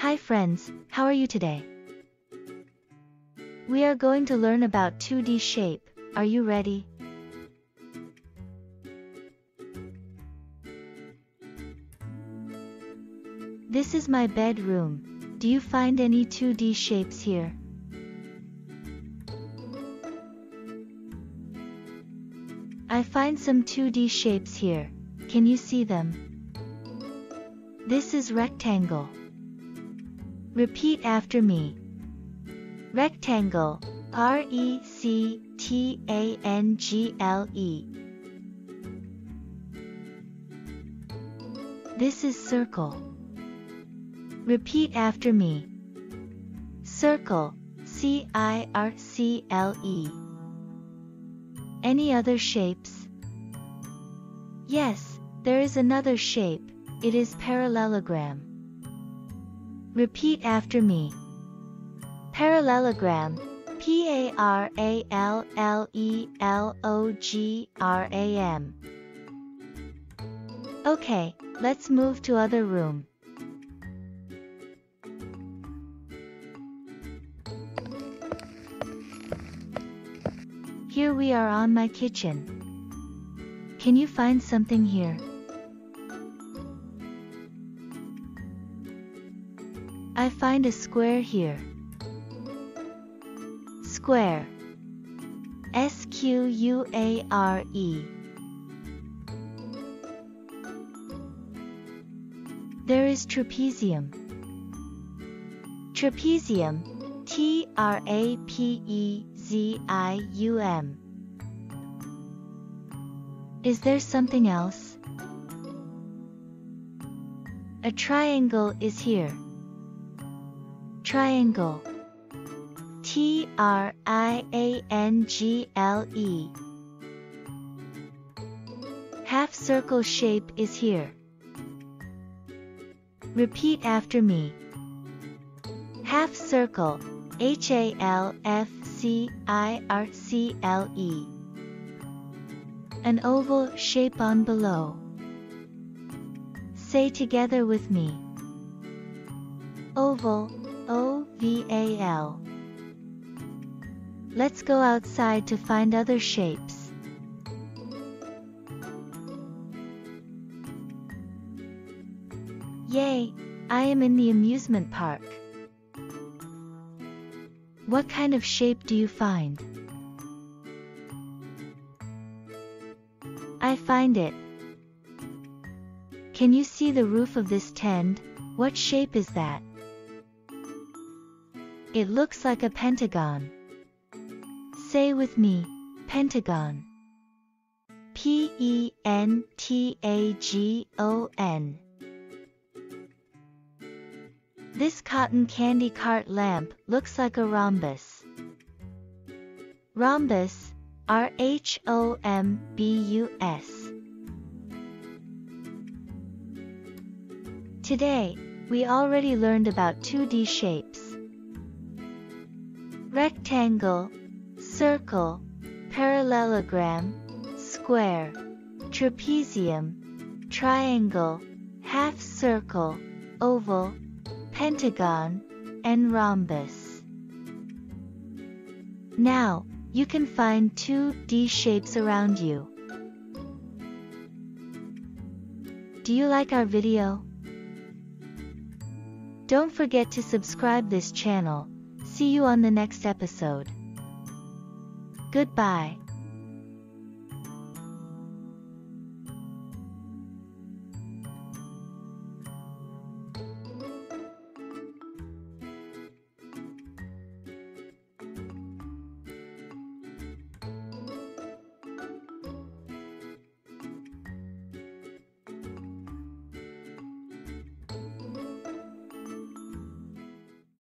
Hi friends, how are you today? We are going to learn about 2D shape. Are you ready? This is my bedroom. Do you find any 2D shapes here? I find some 2D shapes here. Can you see them? This is rectangle. Repeat after me. Rectangle, R-E-C-T-A-N-G-L-E. This is circle. Repeat after me. Circle, C-I-R-C-L-E. Any other shapes? Yes, there is another shape. It is parallelogram. Repeat after me. Parallelogram, P-A-R-A-L-L-E-L-O-G-R-A-M. Okay, let's move to other room. Here we are on my kitchen. Can you find something here? I find a square here. Square. S-Q-U-A-R-E. There is trapezium. Trapezium. T-R-A-P-E-Z-I-U-M. Is there something else? A triangle is here. Triangle. T-R-I-A-N-G-L-E. Half circle shape is here. Repeat after me. Half circle, H-A-L-F-C-I-R-C-L-E. An oval shape on below. Say together with me. Oval, O-V-A-L. Let's go outside to find other shapes. Yay! I am in the amusement park. What kind of shape do you find? I find it. Can you see the roof of this tent? What shape is that? It looks like a pentagon. Say with me, pentagon. P-E-N-T-A-G-O-N. This cotton candy cart lamp looks like a rhombus. Rhombus, R-H-O-M-B-U-S. Today, we already learned about 2D shapes. Rectangle, circle, parallelogram, square, trapezium, triangle, half circle, oval, pentagon, and rhombus. Now, you can find 2D shapes around you. Do you like our video? Don't forget to subscribe this channel. See you on the next episode. Goodbye.